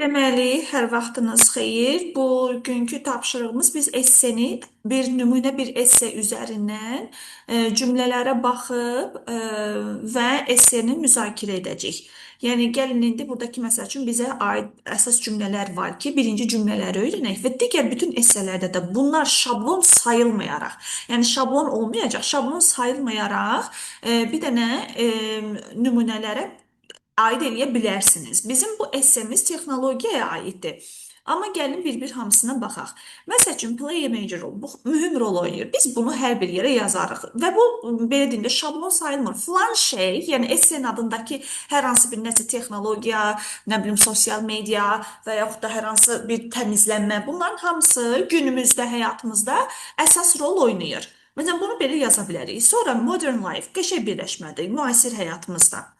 Deməli, hər vaxtınız xeyir. Bugünkü tapşırığımız biz esseni bir esse üzərindən cümlələrə baxıb və esseni müzakirə edəcəyik. Yəni gəlin indi buradakı məsəl üçün bizə aid əsas cümlələr var ki, birinci cümlələri öyrənək və digər bütün esselərdə də bunlar şablon sayılmayaraq, yəni şablon olmayacaq, şablon sayılmayaraq bir dənə nümunələrə aid edə bilərsiniz. Bizim bu essemiz texnologiyaya aiddir. Amma gəlin bir-bir hamısına baxaq. Məsəl üçün play a major role. Bu mühüm rol oynayır. Biz bunu hər bir yerə yazarıq və bu belə deyim də şablon sayılmır. Filan şey, yəni essenin adındakı hər hansı bir nəsə texnologiya, nə bilim sosial media və yaxud da hər hansı bir təmizlənmə, bunların hamısı günümüzdə, həyatımızda əsas rol oynayır. Məsələn, bunu belə yaza bilərik. Sonra modern life, qəşəng birləşmədir müasir həyatımızda.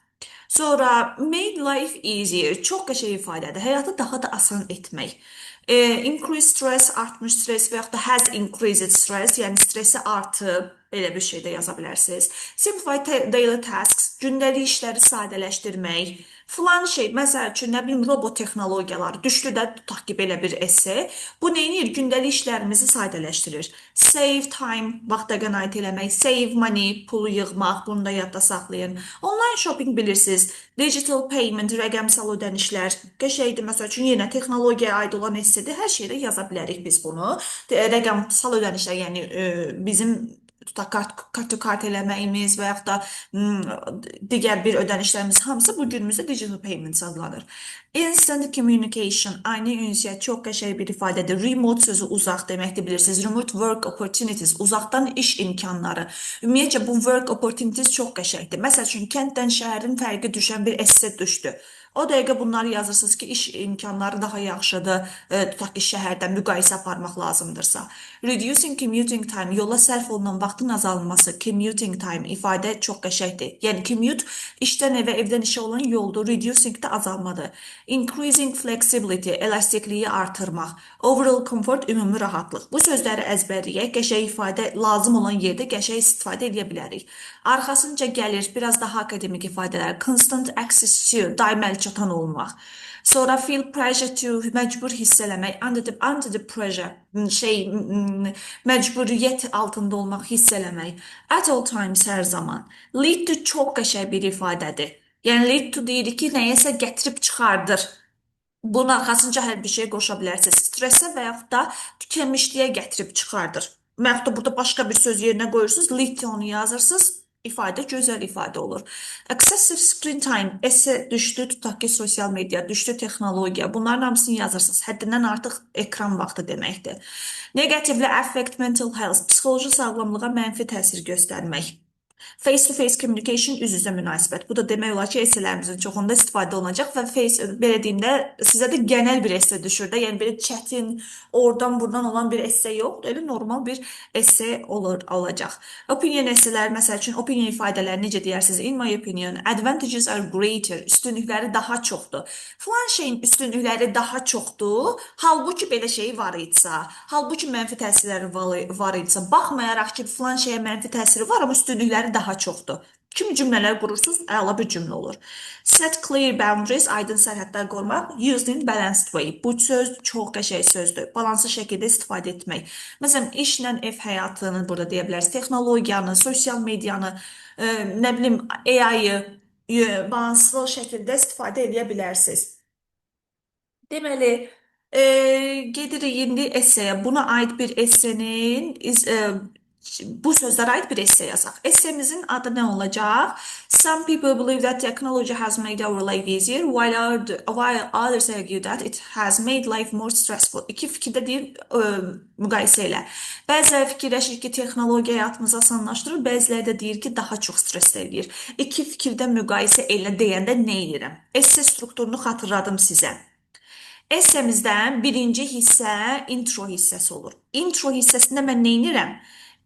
Sonra made life easier. Çox qəşəng ifadədir. Həyatı daha da asan etmək. Increase stress, artmış stres və yaxud da has increased stress, yəni stresi artıb, belə bir şey də yaza bilərsiniz. Simplify daily tasks, gündəlik işləri sadələşdirmək. Filan şey, məsəl üçün, nə bilim, robot texnologiyaları, düşdü də tutaq ki, belə bir esse. Bu neyinir? Gündəlik işlərimizi sadələşdirir. Save time, vaxta qənaət eləmək, save money, pulu yığmaq, bunu da yadda saxlayın. Online shopping bilirsiniz, digital payment, rəqəmsal ödənişlər, qəşəngdir. Məsəl üçün, yenə texnologiyaya aid olan essedir, hər şeydə yaza bilərik biz bunu. Rəqəmsal ödənişlər, yəni bizim tutaq kart eləməyimiz və yaxud da digər bir ödənişlərimiz hamısı bu günümüzdə digital payments adlanır. Instant communication, ani ünsiyyət çox qəşəng bir ifadədir. Remote sözü uzaq deməkdir, bilirsiniz. Remote work opportunities, uzaqdan iş imkanları. Ümumiyyətcə bu work opportunities çox qəşəngdir. Məsəl üçün kənddən şəhərin fərqi düşən bir esse düşdü. O dəqiqə bunları yazırsınız ki, iş imkanları daha yaxşıdır, tutaq ki, şəhərdən müqayisə aparmaq lazımdırsa. Reducing commuting time, yola sərf olunan vaxtın azalması, commuting time ifadə çox qəşəngdir. Yəni commute işdən evə, evdən işə olan yoldur, reducing də azalmadır. Increasing flexibility, elastikliyi artırmaq. Overall comfort, ümumi rahatlıq. Bu sözləri əzbərləyək, qəşəng ifadə lazım olan yerdə qəşəng istifadə edə bilərik. Arxasınca gəlir biraz daha akademik ifadələr. Constant access to, daim əlçatan olmaq. Sonra feel pressure to, məcbur hiss eləmək. Under the pressure, məcburiyyət altında olmaq, hiss eləmək. At all times, hər zaman. Lead to çox qəşəng bir ifadədir. Yəni lead to deyirik ki, nəyəsə gətirib çıxardır. Bunun arxasınca hər bir şey qoşa bilərsiniz. Stressə və yaxud da tükənmişliyə gətirib çıxardır. Və yaxud da burada başqa bir söz yerinə qoyursunuz, lead to onu yazırsınız. İfadə gözəl ifadə olur. Excessive screen time, esse düşdü, tutaq ki, sosial media, düşdü texnologiya. Bunların hamısını yazırsınız. Həddindən artıq ekran vaxtı deməkdir. Negatively affect mental health, psixoloji sağlamlığa mənfi təsir göstərmək. Face-to-face communication, üz-üzə münasibət. Bu da demək olar ki, essələrimizin çoxunda istifadə olunacaq və belə deyim də, sizə də genel bir esse düşür də, yəni belə çətin, oradan-buradan olan bir esse yox, elə normal bir esse olacaq. Opinion esseləri, məsəl üçün, opinion ifadələri necə deyərsiniz? In my opinion, advantages are greater, üstünlükləri daha çoxdur. Filan şeyin üstünlükləri daha çoxdur, halbuki belə şey var idisə, halbuki mənfi təsirləri var idisə, baxmayaraq ki, filan şeyə mənfi təsiri var, amma üstünlükləri daha çoxdur. Kimi cümlələr qurursunuz, əla bir cümlə olur. Set clear boundaries, aydın sərhədlər qoymaq. Used in balanced way. Bu söz çox qəşəng sözdür. Balanslı şəkildə istifadə etmək. Məsələn, işlə ev həyatını burada deyə bilərsiniz. Texnologiyanı, sosial medianı, nə bilim, AI-yı balanslı şəkildə istifadə edə bilərsiniz. Deməli, gedirik indi esseyə. Buna aid bir essenin bu sözlərə aid bir esse yazaq. Essemizin adı nə olacaq? Some people believe that technology has made our life easier, while others argue that it has made life more stressful. İki fikirdə deyir, müqayisə elə. Bəziləri fikirləşir ki, texnologiya həyatımızı asanlaşdırır, bəziləri də deyir ki, daha çox stres eləyir. İki fikirdə müqayisə elə deyəndə nə edirəm? Esse strukturunu xatırladım sizə. Essemizdən birinci hissə intro hissəsi olur. Intro hissəsində mən nə edirəm?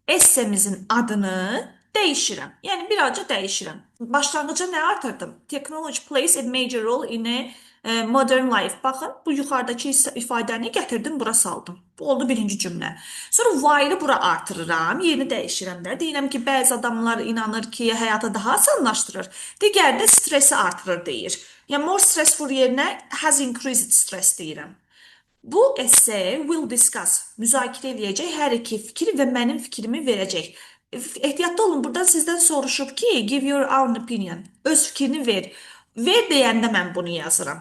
Essemizin adını dəyişirəm. Yəni birazca dəyişirəm. Başlanğıca nə artırdım? Technology plays a major role in a modern life. Baxın, bu yuxarıdakı ifadəni gətirdim, bura saldım. Bu oldu birinci cümlə. Sonra while'ı bura artırıram, yerini dəyişirəm də. Deyirəm ki, bəzi adamlar inanır ki, həyatı daha asanlaşdırır. Digər də stresi artırır deyir. Yəni more stressful yerinə has increased stress deyirəm. Bu essay will discuss, müzakirə eləyəcək hər iki fikri və mənim fikrimi verəcək. Ehtiyatlı olun, buradan sizdən soruşub ki, give your own opinion. Öz fikrini ver. Ver deyəndə mən bunu yazıram.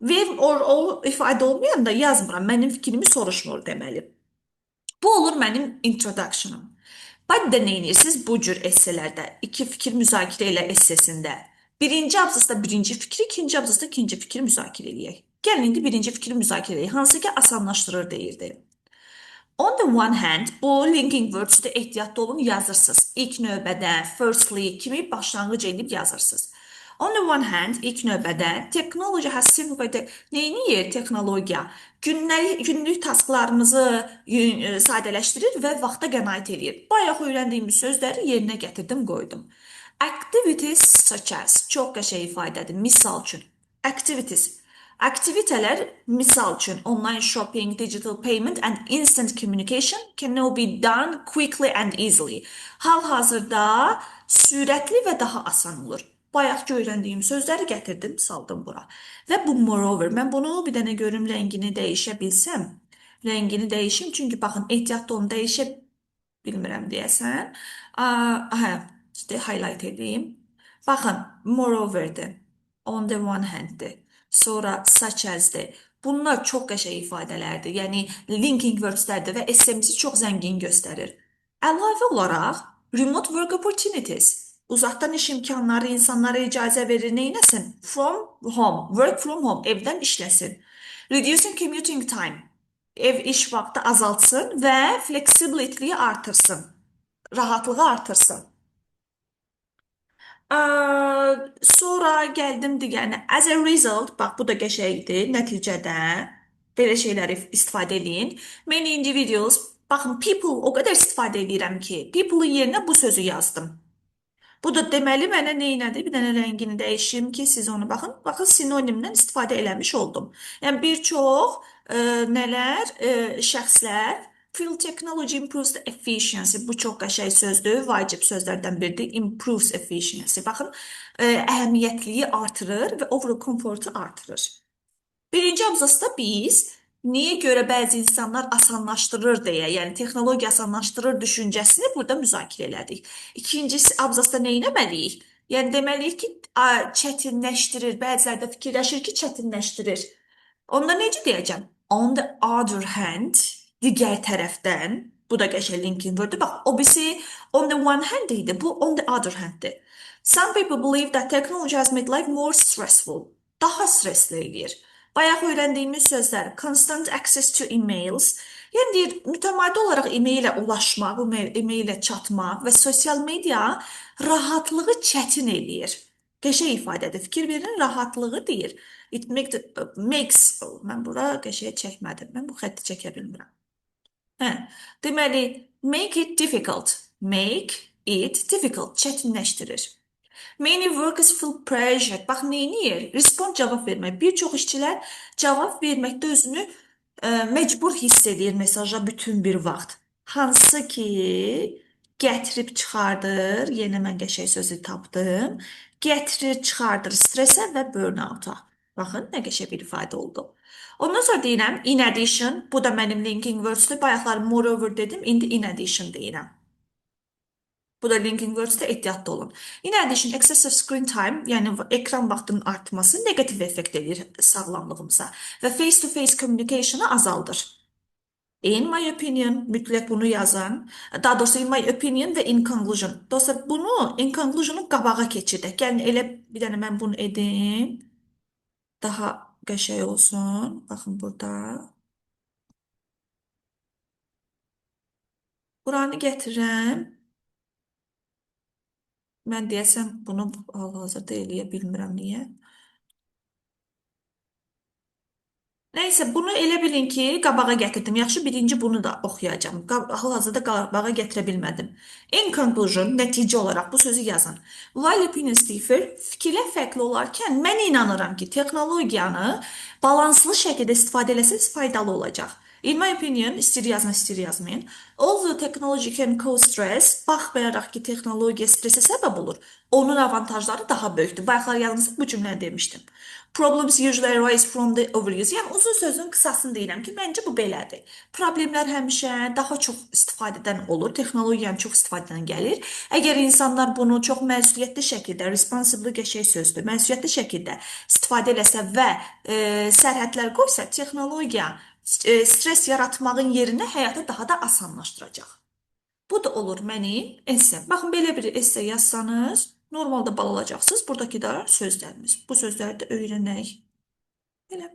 Ver o ifadə olmayanda yazmıram. Mənim fikrimi soruşmur deməli. Bu olur mənim introduction'ım. Baddə nə edirsiniz bu cür esselərdə? İki fikir müzakirə ilə essesində. Birinci abzasda birinci fikri, ikinci abzasda ikinci fikri müzakirə eləyək. Gəlin indi birinci fikri müzakirə eləyək. Hansı ki asanlaşdırır deyirdi. On the one hand, bu linking words-də ehtiyatlı olun yazırsınız. İlk növbədə firstly kimi başlanğıc edib yazırsınız. On the one hand, ilk növbədə technology has simplified. Neyiniyir texnologiya? Günlük tasklarımızı sadələşdirir və vaxta qənaət edir. Bayaq öyrəndiyimiz sözləri yerinə gətirdim, qoydum. Activities such as, çox qəşəng ifadədir. Misal üçün, activities. Aktivitelər, misal üçün, online shopping, digital payment and instant communication can now be done quickly and easily. Hal-hazırda sürətli və daha asan olur. Bayaqki öyrəndiyim sözləri gətirdim, saldım bura. Və bu moreover, mən bunu bir dənə görüm rəngini dəyişə bilsəm. Rəngini dəyişim, çünki baxın, ehtiyatlı olun, dəyişə bilmirəm deyəsən. Hə, işte highlight edeyim. Baxın, moreover'dir. On the one hand'dir. Sonra such as'dir. Bunlar çox qəşəng ifadələrdir. Yəni linking words'lərdir və essemizi çox zəngin göstərir. Əlavə olaraq remote work opportunities. Uzaqdan iş imkanları insanlara icazə verir neynəsin? From home, work from home, evdən işləsin. Reducing commuting time. Ev iş vaxtı azaltsın və flexibility'yi artırsın. Rahatlığı artırsın. Sonra gəldim digərinə. As a result, bax bu da qəşəngdir. Nəticədə belə şeyləri istifadə edin. Many individuals, baxın people o qədər istifadə edirəm ki, people'ın yerinə bu sözü yazdım. Bu da deməli mənə neynədir? Bir dənə rəngini dəyişim ki, siz onu baxın. Baxın sinonimdən istifadə eləmiş oldum. Yəni bir çox nələr, şəxslər feel technology improves the efficiency. Bu çox qəşəng sözdür, vacib sözlərdən biridir. Improves efficiency. Baxın, əhəmiyyətliyi artırır və overall komfortu artırır. Birinci abzasda biz niyə görə bəzi insanlar asanlaşdırır deyə, yəni texnologiya asanlaşdırır düşüncəsini burada müzakirə elədik. İkincisi abzasda nə etməliyik? Yəni deməliyik ki, çətinləşdirir. Bəziləri də fikirləşir ki, çətinləşdirir. Onda necə deyəcəm? On the other hand, digər tərəfdən, bu da qəşəng linking word-dur. Bax, o birisi on the one hand idi, bu on the other hand-dir. Some people believe that technology has made life more stressful. Daha stresli eləyir. Bayaq öyrəndiyimiz sözlər, constant access to emails, yəni deyir, mütəmadi olaraq e-mailə ulaşmaq, e-mailə çatmaq və sosial media rahatlığı çətin eləyir. Qəşəng ifadədir, fikir verin, rahatlığı deyir. It makes, mən bura qəşəng çəkmədim, mən bu xətti çəkə bilmirəm. Hə, deməli, make it difficult, çətinləşdirir. Many workers feel pressured. Bax, neyniyir? Respond cavab vermək. Bir çox işçilər cavab verməkdə özünü məcbur hiss edir mesaja bütün bir vaxt. Hansı ki, gətirib çıxardır, yenə mən qəşəng sözü tapdım, gətirir, çıxardır stresə və burnout-a. Baxın, nə qəşəng bir ifadə oldu. Ondan sonra deyirəm, in addition, bu da mənim linking words-dur. Bayaqlar moreover dedim, indi in addition deyirəm. Bu da linking words-də ehtiyatlı olun. In addition, excessive screen time, yəni ekran vaxtının artması negativ effekt edir sağlamlığımıza və face-to-face communication-ı azaldır. In my opinion, mütləq bunu yazan, daha doğrusu in my opinion və in conclusion. Dostlar, bunu in conclusion-u qabağa keçirdək. Gəlin, elə bir dənə mən bunu edim. Daha qəşəng olsun. Baxın burada. Buranı gətirirəm. Mən deyəsəm bunu hal-hazırda eləyə bilmirəm niyə. Nəysə, bunu elə bilin ki, qabağa gətirdim. Yaxşı, birinci bunu da oxuyacağım. Hal-hazırda qabağa gətirə bilmədim. In conclusion, nəticə olaraq bu sözü yazın. While opinions differ, fikirlər fərqli olarkən mən inanıram ki, texnologiyanı balanslı şəkildə istifadə eləsəz faydalı olacaq. In my opinion, istir yazın, istir yazmayın. Although technology can cause stress, baxmayaraq ki, texnologiya stresə səbəb olur, onun avantajları daha böyükdür. Bayaqlar yadınızda bu cümləni demişdim. Problems usually arise from the overuse. Yəni uzun sözün qısasını deyirəm ki, məncə bu belədir. Problemlər həmişə daha çox istifadədən olur, texnologiyanın çox istifadədən gəlir. Əgər insanlar bunu çox məsuliyyətli şəkildə, responsible qəşəng sözdür, məsuliyyətli şəkildə istifadə eləsə və sərhədlər qoysa, texnologiya stres yaratmağın yerinə həyatı daha da asanlaşdıracaq. Bu da olur mənim esse. Baxın, belə bir esse yazsanız, normalda bal alacaqsınız. Buradakı da sözlərimiz. Bu sözləri də öyrənək. Belə.